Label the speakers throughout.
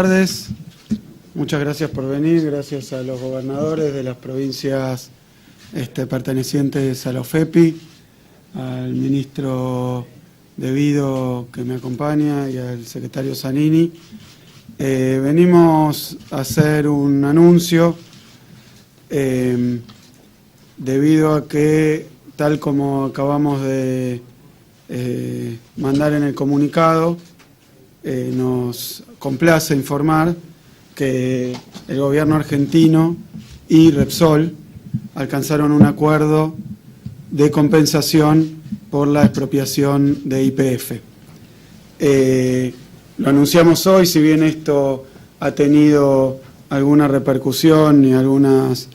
Speaker 1: tardes. Muchas gracias por venir, gracias a los gobernadores de las provincias pertenecientes a la OFEPI, al ministro Devido que me acompaña y al secretario Zanini. Venimos a hacer un anuncio debido a que, tal como acabamos de mandar en el comunicado, nos complace informar que el gobierno argentino y Repsol alcanzaron un acuerdo de compensación por la expropiación de YPF. Lo anunciamos hoy, si bien esto ha tenido alguna repercusión y algunos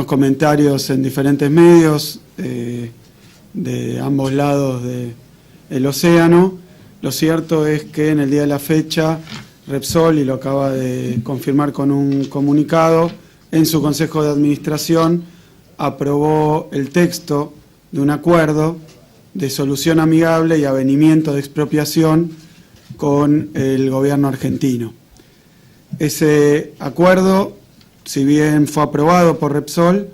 Speaker 1: comentarios en diferentes medios de ambos lados del océano. Lo cierto es que en el día de la fecha Repsol, y lo acaba de confirmar con un comunicado, en su Consejo de Administración aprobó el texto de un acuerdo de solución amigable y avenimiento de expropiación con el gobierno argentino. Ese acuerdo, si bien fue aprobado por Repsol,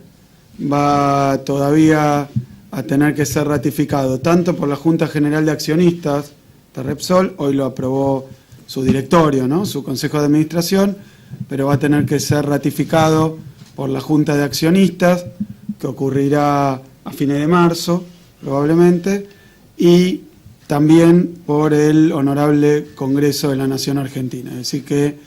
Speaker 1: va todavía a tener que ser ratificado tanto por la Junta General de Accionistas de Repsol, hoy lo aprobó su directorio, ¿no?, su Consejo de Administración, pero va a tener que ser ratificado por la Junta de Accionistas, que ocurrirá a fines de marzo, probablemente, y también por el Honorable Congreso de la Nación Argentina. Es decir que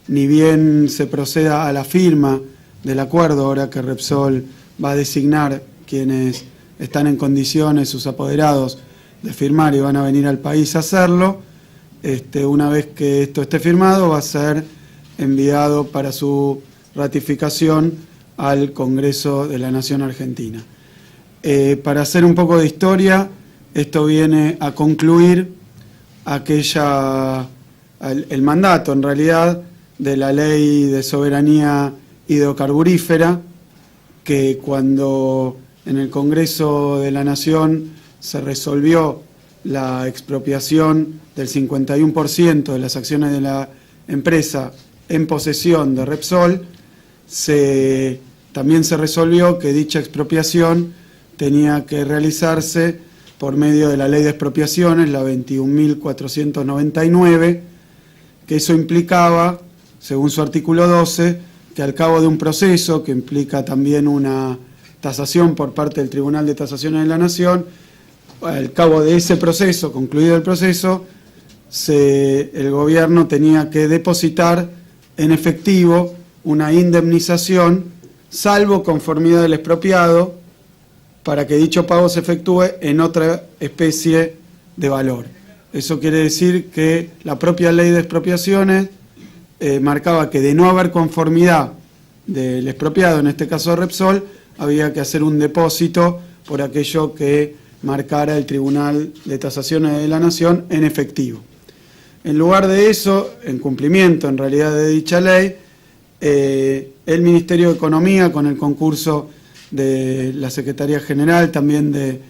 Speaker 1: ni bien se proceda a la firma del acuerdo, ahora que Repsol va a designar quienes están en condiciones, sus apoderados, de firmar y van a venir al país a hacerlo, una vez que esto esté firmado va a ser enviado para su ratificación al Congreso de la Nación Argentina. Para hacer un poco de historia, esto viene a concluir el mandato, en realidad, de la Ley de Soberanía Hidrocarburífera, que cuando en el Congreso de la Nación se resolvió la expropiación del 51% de las acciones de la empresa en posesión de Repsol, también se resolvió que dicha expropiación tenía que realizarse por medio de la Ley de Expropiaciones, la 21.499, que eso implicaba, según su artículo 12, que al cabo de un proceso, que implica también una tasación por parte del Tribunal de Tasaciones de la Nación, al cabo de ese proceso, concluido el proceso, el gobierno tenía que depositar en efectivo una indemnización, salvo conformidad del expropiado, para que dicho pago se efectúe en otra especie de valor. Eso quiere decir que la propia Ley de Expropiaciones marcaba que, de no haber conformidad del expropiado, en este caso Repsol, había que hacer un depósito por aquello que marcara el Tribunal de Tasaciones de la Nación en efectivo. En lugar de eso, en cumplimiento en realidad de dicha ley, el Ministerio de Economía, con el concurso de la Secretaría General, también de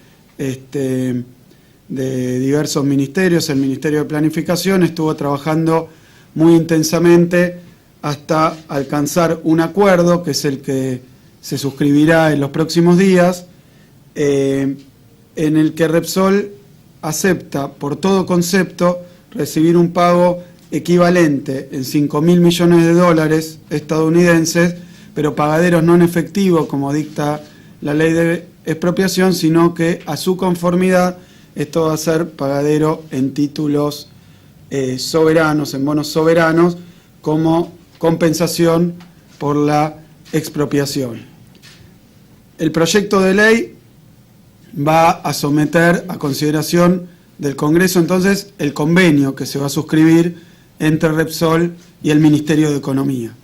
Speaker 1: diversos ministerios, el Ministerio de Planificación, estuvo trabajando muy intensamente hasta alcanzar un acuerdo, que es el que se suscribirá en los próximos días, en el que Repsol acepta por todo concepto recibir un pago equivalente en $5.000 millones estadounidenses, pero pagaderos no en efectivo, como dicta la Ley de Expropiación, sino que a su conformidad esto va a ser pagadero en títulos soberanos, en bonos soberanos, como compensación por la expropiación. El proyecto de ley va a someter a consideración del Congreso, entonces, el convenio que se va a suscribir entre Repsol y el Ministerio de Economía.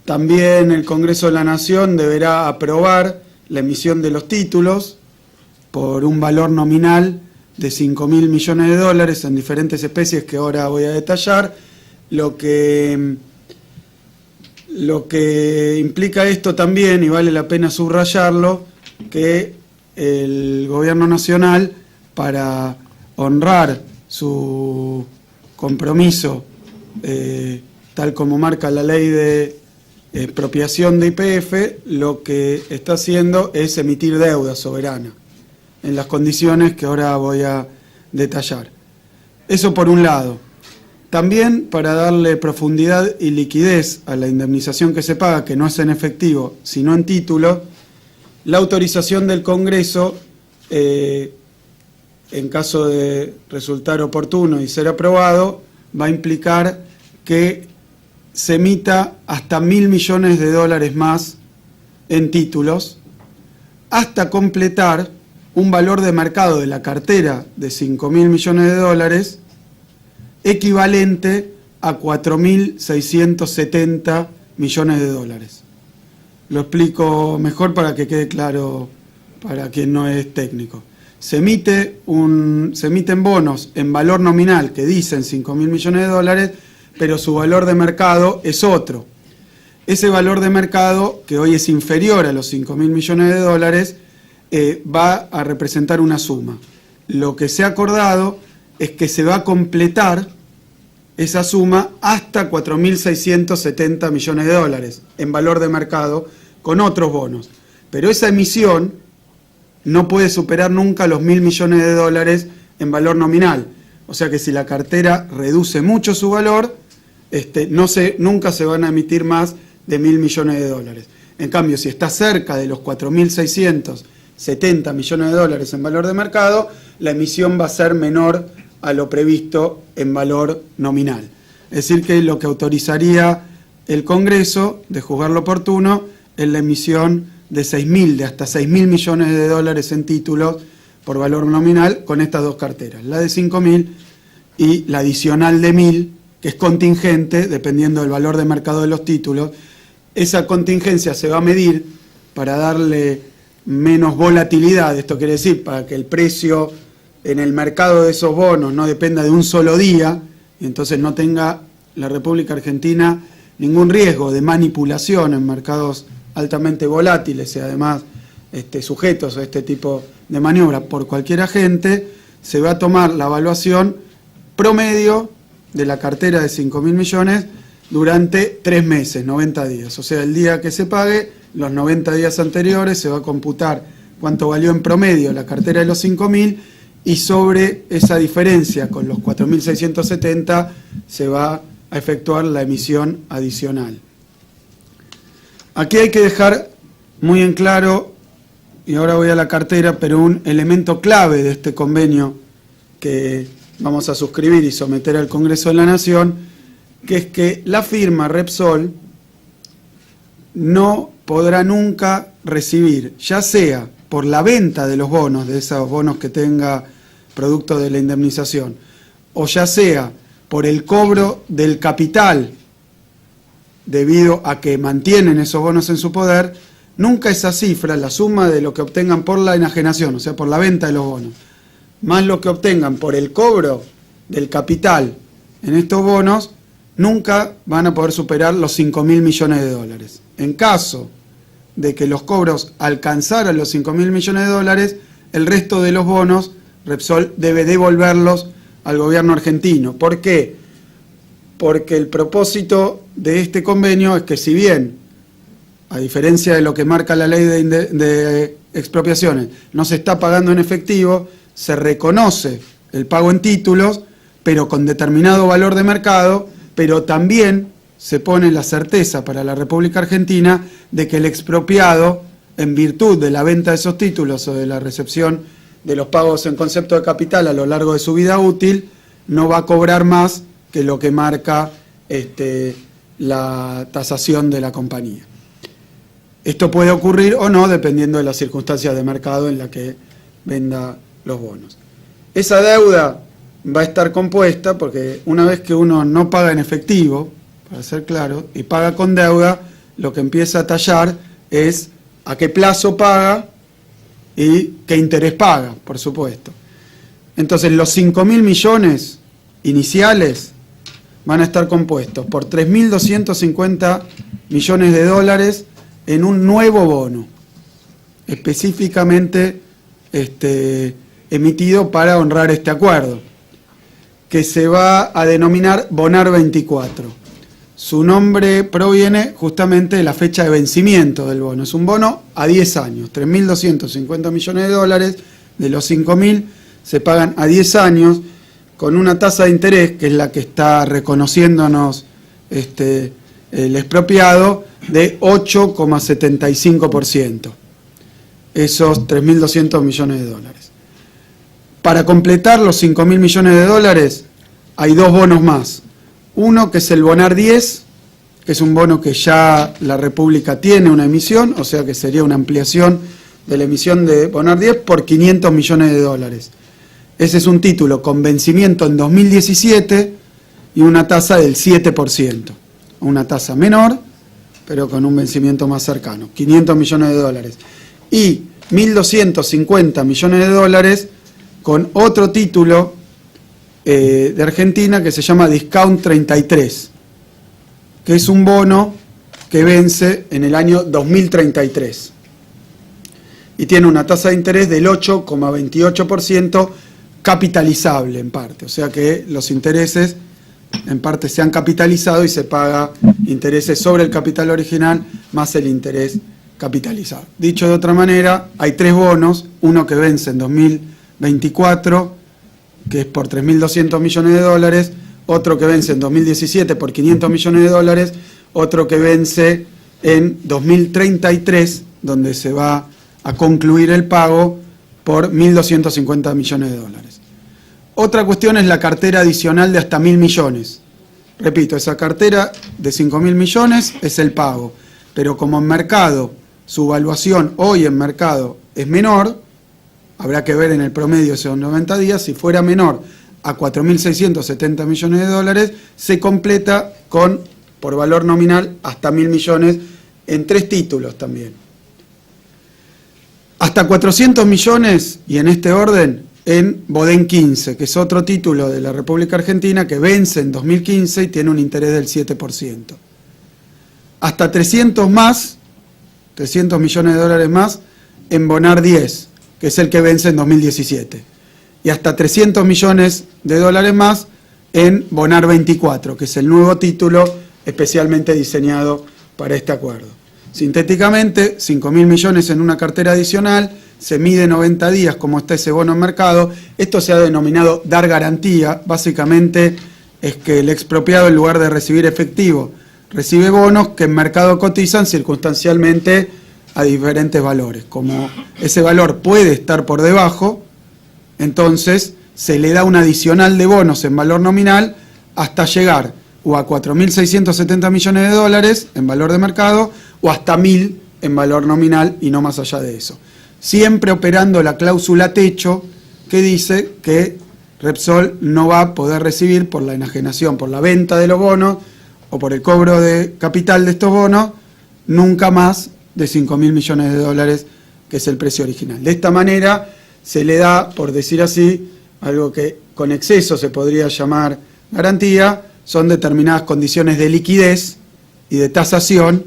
Speaker 1: También el Congreso de la Nación deberá aprobar la emisión de los títulos por un valor nominal de $5.000 millones en diferentes especies que ahora voy a detallar. Lo que implica esto también, y vale la pena subrayarlo, que el Gobierno Nacional, para honrar su compromiso tal como marca la ley de expropiación de YPF, lo que está haciendo es emitir deuda soberana, en las condiciones que ahora voy a detallar. Eso por un lado. También, para darle profundidad y liquidez a la indemnización que se paga, que no es en efectivo, sino en título, la autorización del Congreso, en caso de resultar oportuno y ser aprobado, va a implicar que se emita hasta $1.000 millones más en títulos, hasta completar un valor de mercado de la cartera de $5.000 millones equivalente a 4.670 millones de dólares. Lo explico mejor para que quede claro para quien no es técnico. Se emiten bonos en valor nominal que dicen 5.000 millones de dólares, pero su valor de mercado es otro. Ese valor de mercado, que hoy es inferior a los 5.000 millones de dólares, va a representar una suma. Lo que se ha acordado es que se va a completar esa suma hasta 4.670 millones de dólares en valor de mercado con otros bonos. Pero esa emisión no puede superar nunca los 1.000 millones de dólares en valor nominal. O sea que si la cartera reduce mucho su valor, nunca se van a emitir más de 1.000 millones de dólares. En cambio, si está cerca de los 4.670 millones de dólares en valor de mercado, la emisión va a ser menor a lo previsto en valor nominal. Es decir, que lo que autorizaría el Congreso, de juzgarlo oportuno, es la emisión de hasta 6.000 millones de dólares en títulos por valor nominal con estas dos carteras, la de 5.000 y la adicional de 1.000, que es contingente, dependiendo del valor de mercado de los títulos. Esa contingencia se va a medir para darle menos volatilidad, esto quiere decir, para que el precio en el mercado de esos bonos no dependa de un solo día, y entonces no tenga la República Argentina ningún riesgo de manipulación en mercados altamente volátiles y además sujetos a este tipo de maniobra por cualquier agente. Se va a tomar la evaluación promedio de la cartera de 5.000 millones durante 3 meses, 90 días. O sea, el día que se pague, los 90 días anteriores, se va a computar cuánto valió en promedio la cartera de los 5.000, y sobre esa diferencia con los 4.670 se va a efectuar la emisión adicional. Aquí hay que dejar muy en claro, y ahora voy a la cartera, pero un elemento clave de este convenio que vamos a suscribir y someter al Congreso de la Nación, que es que la firma Repsol no podrá nunca recibir, ya sea por la venta de los bonos, de esos bonos que tenga producto de la indemnización, o ya sea por el cobro del capital debido a que mantienen esos bonos en su poder, nunca esa cifra, la suma de lo que obtengan por la enajenación, o sea, por la venta de los bonos, más lo que obtengan por el cobro del capital en estos bonos, nunca van a poder superar los 5.000 millones de dólares. En caso de que los cobros alcanzaran los 5.000 millones de dólares, el resto de los bonos, Repsol debe devolverlos al gobierno argentino. ¿Por qué? Porque el propósito de este convenio es que, si bien, a diferencia de lo que marca la ley de expropiaciones, no se está pagando en efectivo, se reconoce el pago en títulos, pero con determinado valor de mercado, pero también se pone la certeza para la República Argentina de que el expropiado, en virtud de la venta de esos títulos o de la recepción de los pagos en concepto de capital a lo largo de su vida útil, no va a cobrar más que lo que marca la tasación de la compañía. Esto puede ocurrir o no, dependiendo de las circunstancias de mercado en la que venda los bonos. Esa deuda va a estar compuesta, porque una vez que uno no paga en efectivo, para ser claro, y paga con deuda, lo que empieza a tallar es a qué plazo paga y qué interés paga, por supuesto. Entonces, los 5.000 millones iniciales van a estar compuestos por 3.250 millones de dólares en un nuevo bono, específicamente emitido para honrar este acuerdo, que se va a denominar Bonar 24. Su nombre proviene justamente de la fecha de vencimiento del bono. Es un bono a 10 años, 3.250 millones de dólares, de los 5.000 se pagan a 10 años, con una tasa de interés, que es la que está reconociéndonos el expropiado, de 8,75%, esos 3.200 millones de dólares. Para completar los 5.000 millones de dólares, hay dos bonos más. Uno que es el Bonar 10, que es un bono que ya la República tiene una emisión, o sea que sería una ampliación de la emisión de Bonar 10 por 500 millones de dólares. Ese es un título con vencimiento en 2017 y una tasa del 7%. Una tasa menor, pero con un vencimiento más cercano, 500 millones de dólares. Y 1.250 millones de dólares con otro título de Argentina que se llama Discount 33, que es un bono que vence en el año 2033 y tiene una tasa de interés del 8,28% capitalizable en parte, o sea que los intereses en parte se han capitalizado y se paga intereses sobre el capital original más el interés capitalizado. Dicho de otra manera, hay tres bonos, uno que vence en 2024, que es por 3.200 millones de dólares, otro que vence en 2017 por 500 millones de dólares, otro que vence en 2033, donde se va a concluir el pago por 1.250 millones de dólares. Otra cuestión es la cartera adicional de hasta 1.000 millones. Repito, esa cartera de 5.000 millones es el pago, pero como en mercado, su valuación hoy en mercado es menor, habrá que ver en el promedio esos 90 días, si fuera menor a 4.670 millones de dólares, se completa con, por valor nominal, hasta 1.000 millones en tres títulos también. Hasta 400 millones, y en este orden, en Bodén 15, que es otro título de la República Argentina que vence en 2015 y tiene un interés del 7%. Hasta 300 millones de dólares más en Bonar 10, que es el que vence en 2017. Y hasta 300 millones de dólares más en Bonar 24, que es el nuevo título especialmente diseñado para este acuerdo. Sintéticamente, 5.000 millones en una cartera adicional, se mide 90 días como está ese bono en mercado. Esto se ha denominado dar garantía. Básicamente es que el expropiado, en lugar de recibir efectivo, recibe bonos que en mercado cotizan circunstancialmente a diferentes valores. Como ese valor puede estar por debajo, entonces se le da un adicional de bonos en valor nominal hasta llegar o a 4.670 millones de dólares en valor de mercado o hasta 1.000 en valor nominal y no más allá de eso. Siempre operando la cláusula techo que dice que Repsol no va a poder recibir por la enajenación, por la venta de los bonos o por el cobro de capital de estos bonos, nunca más de 5.000 millones de dólares, que es el precio original. De esta manera se le da, por decir así, algo que con exceso se podría llamar garantía, son determinadas condiciones de liquidez y de tasación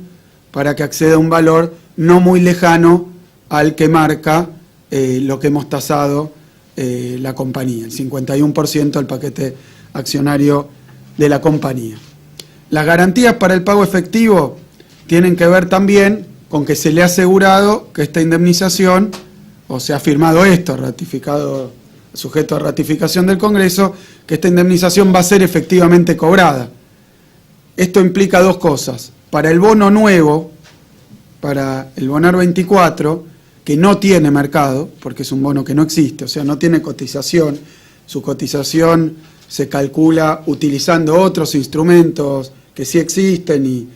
Speaker 1: para que acceda a un valor no muy lejano al que marca lo que hemos tasado la compañía, el 51% del paquete accionario de la compañía. Las garantías para el pago efectivo tienen que ver también con que se le ha asegurado que esta indemnización, o se ha firmado esto, ratificado, sujeto a ratificación del Congreso, que esta indemnización va a ser efectivamente cobrada. Esto implica dos cosas. Para el bono nuevo, para el Bonar 24, que no tiene mercado, porque es un bono que no existe, o sea, no tiene cotización, su cotización se calcula utilizando otros instrumentos que sí existen y,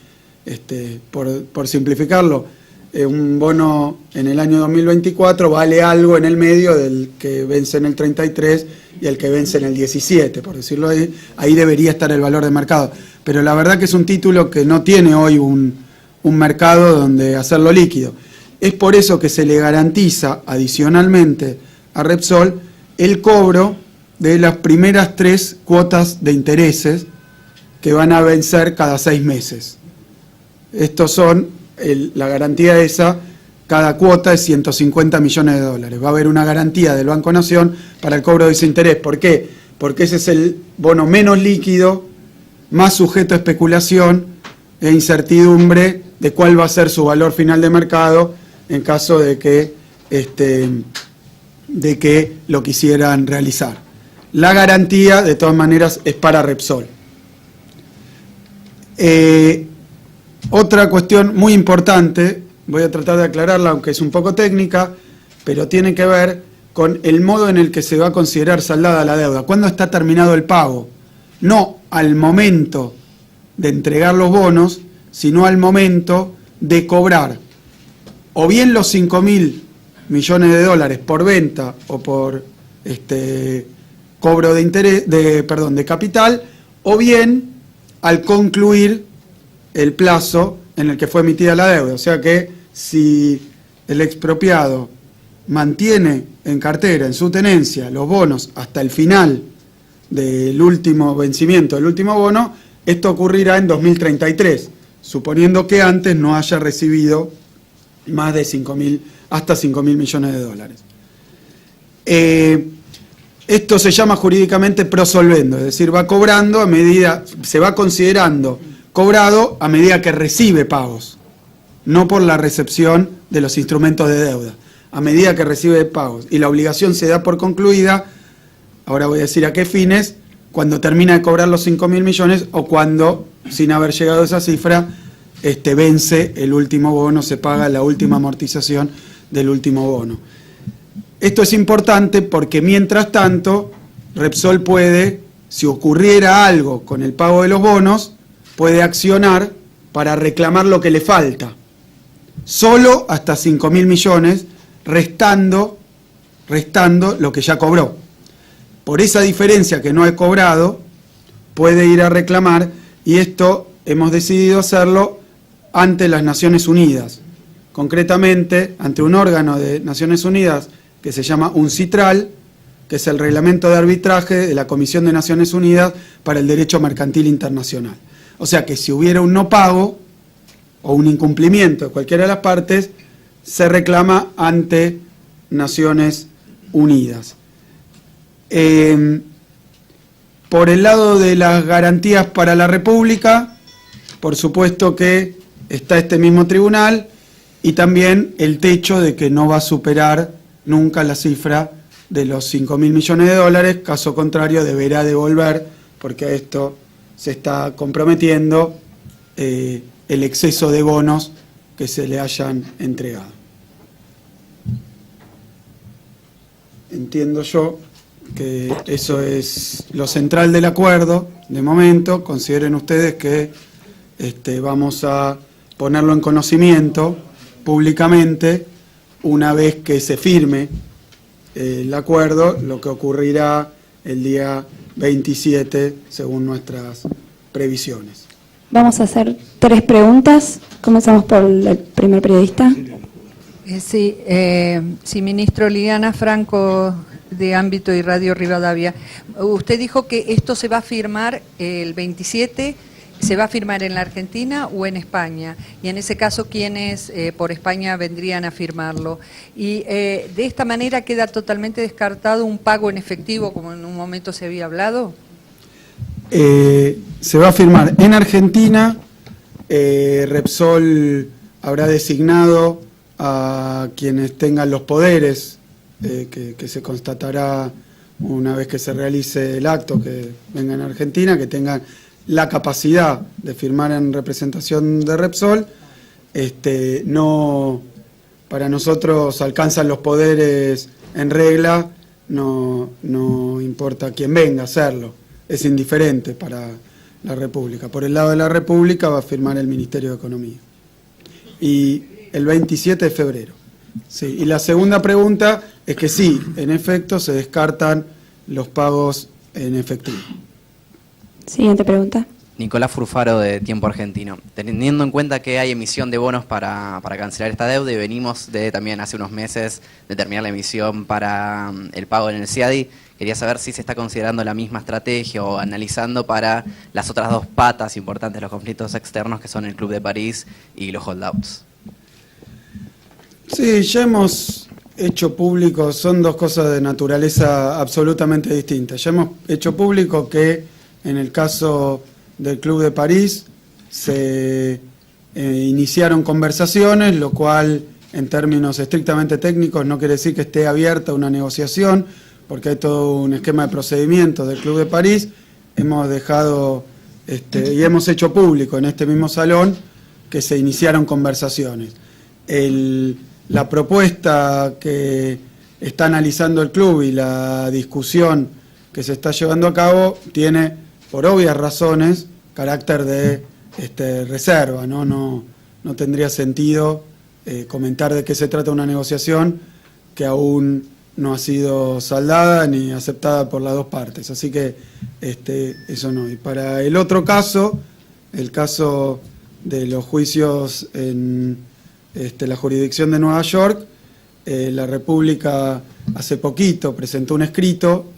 Speaker 1: por simplificarlo, un bono en el año 2024 vale algo en el medio del que vence en el 33 y el que vence en el 17, por decirlo ahí debería estar el valor de mercado. Pero la verdad que es un título que no tiene hoy un mercado donde hacerlo líquido. Es por eso que se le garantiza adicionalmente a Repsol el cobro de las primeras 3 cuotas de intereses que van a vencer cada 6 meses. Estos son, la garantía esa, cada cuota es 150 millones de dólares. Va a haber una garantía del Banco Nación para el cobro de ese interés. ¿Por qué? porque ese es el bono menos líquido, más sujeto a especulación e incertidumbre de cuál va a ser su valor final de mercado en caso de que lo quisieran realizar. La garantía, de todas maneras, es para Repsol. Otra cuestión muy importante, voy a tratar de aclararla, aunque es un poco técnica, pero tiene que ver con el modo en el que se va a considerar saldada la deuda. ¿Cuándo está terminado el pago? No al momento de entregar los bonos, sino al momento de cobrar o bien los 5.000 millones de dólares por venta o por cobro de interés, de capital, o bien al concluir el plazo en el que fue emitida la deuda. O sea que si el expropiado mantiene en cartera, en su tenencia, los bonos hasta el final del último vencimiento del último bono, esto ocurrirá en 2033, suponiendo que antes no haya recibido más de hasta 5.000 millones de dólares. Esto se llama jurídicamente prosolvendo, es decir, va cobrando a medida, se va considerando cobrado a medida que recibe pagos, no por la recepción de los instrumentos de deuda, a medida que recibe pagos, y la obligación se da por concluida, ahora voy a decir a qué fines, cuando termina de cobrar los 5.000 millones o cuando, sin haber llegado a esa cifra, vence el último bono, se paga la última amortización del último bono. Esto es importante porque mientras tanto, Repsol puede, si ocurriera algo con el pago de los bonos, puede accionar para reclamar lo que le falta, solo hasta 5.000 millones, restando lo que ya cobró. Por esa diferencia que no he cobrado, puede ir a reclamar, y esto hemos decidido hacerlo ante las Naciones Unidas, concretamente ante un órgano de Naciones Unidas que se llama UNCITRAL, que es el reglamento de arbitraje de la Comisión de Naciones Unidas para el Derecho Mercantil Internacional. O sea que si hubiera un no pago o un incumplimiento de cualquiera de las partes, se reclama ante Naciones Unidas. Por el lado de las garantías para la República, por supuesto que está este mismo tribunal y también el techo de que no va a superar nunca la cifra de los 5.000 millones de dólares, caso contrario deberá devolver, porque a esto se está comprometiendo el exceso de bonos que se le hayan entregado. Entiendo yo que eso es lo central del acuerdo. De momento, consideren ustedes que vamos a ponerlo en conocimiento públicamente una vez que se firme el acuerdo, lo que ocurrirá el día 27 según nuestras previsiones.
Speaker 2: Vamos a hacer 3 preguntas. Comenzamos por el primer periodista.
Speaker 3: Sí, ministro. Liliana Franco, de Ámbito y Radio Rivadavia. Usted dijo que esto se va a firmar el 27, ¿se va a firmar en la Argentina o en España? Y en ese caso, ¿quiénes por España vendrían a firmarlo? Y de esta manera queda totalmente descartado un pago en efectivo, como en un momento se había hablado.
Speaker 1: Se va a firmar en Argentina. Repsol habrá designado a quienes tengan los poderes, que se constatará una vez que se realice el acto, que vengan a Argentina, que tengan la capacidad de firmar en representación de Repsol. No, para nosotros alcanzan los poderes en regla, no importa quién venga a hacerlo, es indiferente para la República. Por el lado de la República va a firmar el Ministerio de Economía. Y el 27 de febrero. Sí. Y la segunda pregunta es que sí, en efecto, se descartan los pagos en efectivo.
Speaker 2: Siguiente pregunta.
Speaker 4: Nicolás Furfaro, de Tiempo Argentino. Teniendo en cuenta que hay emisión de bonos para cancelar esta deuda, y venimos de también hace unos meses de terminar la emisión para el pago en el CIADI, quería saber si se está considerando la misma estrategia o analizando para las otras 2 patas importantes, los conflictos externos, que son el Club de París y los holdouts.
Speaker 1: Sí, ya hemos hecho público son dos cosas de naturaleza absolutamente distintas. Ya hemos hecho público que en el caso del Club de París se iniciaron conversaciones, lo cual en términos estrictamente técnicos no quiere decir que esté abierta una negociación, porque hay todo un esquema de procedimientos del Club de París. Hemos dejado y hemos hecho público en este mismo salón que se iniciaron conversaciones. La propuesta que está analizando el club y la discusión que se está llevando a cabo tiene, por obvias razones, carácter de reserva, ¿no? No tendría sentido comentar de qué se trata una negociación que aún no ha sido saldada ni aceptada por las dos partes. Así que eso no. Y para el otro caso, el caso de los juicios en la jurisdicción de Nueva York, la República hace poquito presentó un escrito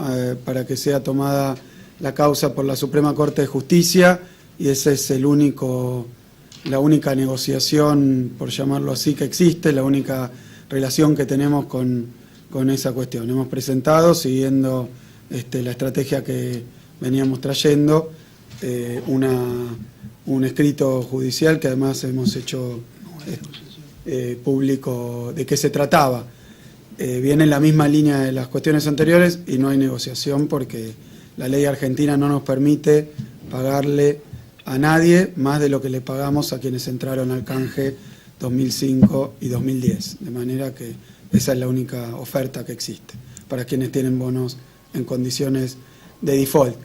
Speaker 1: para que sea tomada la causa por la Suprema Corte de Justicia, y ese es la única negociación, por llamarlo así, que existe, la única relación que tenemos con esa cuestión. Hemos presentado, siguiendo la estrategia que veníamos trayendo, un escrito judicial que además hemos hecho público de qué se trataba. Viene en la misma línea de las cuestiones anteriores y no hay negociación porque la ley argentina no nos permite pagarle a nadie más de lo que le pagamos a quienes entraron al canje 2005 y 2010. De manera que esa es la única oferta que existe para quienes tienen bonos en condiciones de default.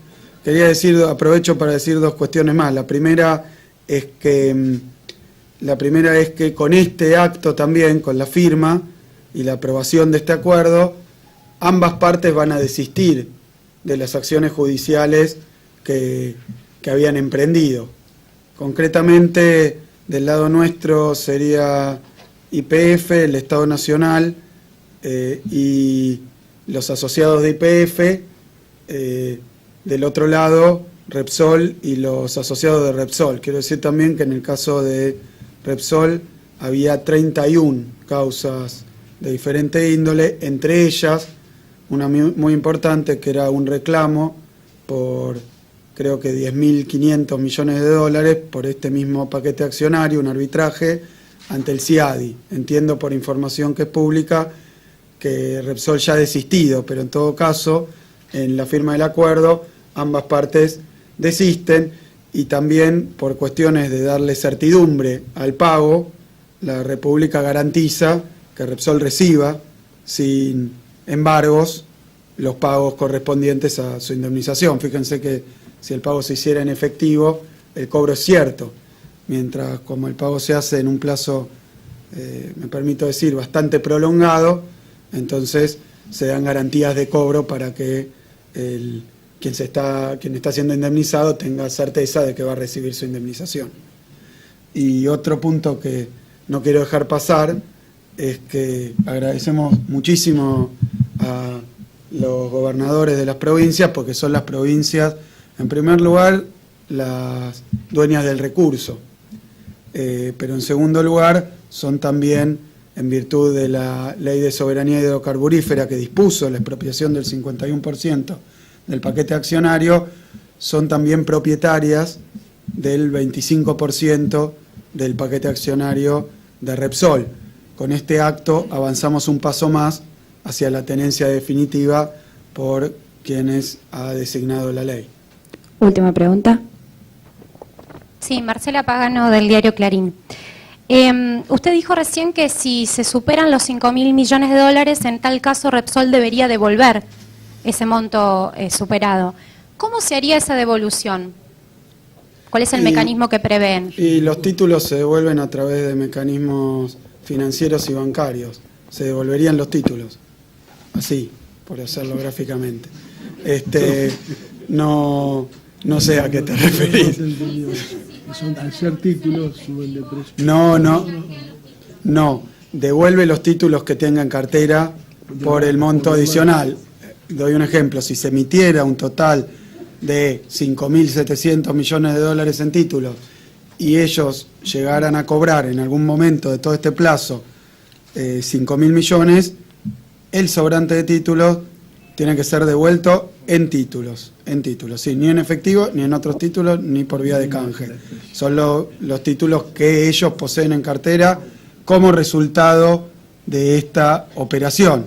Speaker 1: Aprovecho para decir dos cuestiones más. La primera es que con este acto también, con la firma y la aprobación de este acuerdo, ambas partes van a desistir de las acciones judiciales que habían emprendido. Concretamente, del lado nuestro sería YPF, el Estado Nacional y los asociados de YPF, del otro lado Repsol y los asociados de Repsol. Quiero decir también que en el caso de Repsol había 31 causas de diferente índole, entre ellas una muy importante que era un reclamo por creo que 10.500 millones de dólares por este mismo paquete accionario, un arbitraje ante el CIADI. Entiendo por información que es pública que Repsol ya ha desistido, pero en todo caso, en la firma del acuerdo, ambas partes desisten, y también por cuestiones de darle certidumbre al pago, la República garantiza que Repsol reciba sin embargos los pagos correspondientes a su indemnización. Fíjense que si el pago se hiciera en efectivo, el cobro es cierto, mientras como el pago se hace en un plazo, me permito decir, bastante prolongado, entonces se dan garantías de cobro para que quien está siendo indemnizado tenga certeza de que va a recibir su indemnización. Y otro punto que no quiero dejar pasar es que agradecemos muchísimo a los gobernadores de las provincias, porque son las provincias, en primer lugar, las dueñas del recurso, pero en segundo lugar son también, en virtud de la Ley de Soberanía Hidrocarburífera que dispuso la expropiación del 51% del paquete accionario, son también propietarias del 25% del paquete accionario de Repsol. Con este acto avanzamos un paso más hacia la tenencia definitiva por quienes ha designado la ley.
Speaker 2: Última pregunta.
Speaker 5: Sí, Marcela Pagano, del diario Clarín. Usted dijo recién que si se superan los 5.000 millones de dólares, en tal caso Repsol debería devolver ese monto superado. ¿Cómo se haría esa devolución? ¿Cuál es el mecanismo que prevén?
Speaker 1: Y los títulos se devuelven a través de mecanismos financieros y bancarios. Se devolverían los títulos. Así, por hacerlo gráficamente. No sé a qué te referís.
Speaker 6: Al ser títulos suben de precio.
Speaker 1: No. Devuelve los títulos que tenga en cartera por el monto adicional. Doy un ejemplo. Si se emitiera un total de 5.700 millones de dólares en títulos y ellos llegaran a cobrar en algún momento de todo este plazo 5.000 millones, el sobrante de títulos tiene que ser devuelto en títulos, sí, ni en efectivo, ni en otros títulos, ni por vía de canje. Son los títulos que ellos poseen en cartera como resultado de esta operación.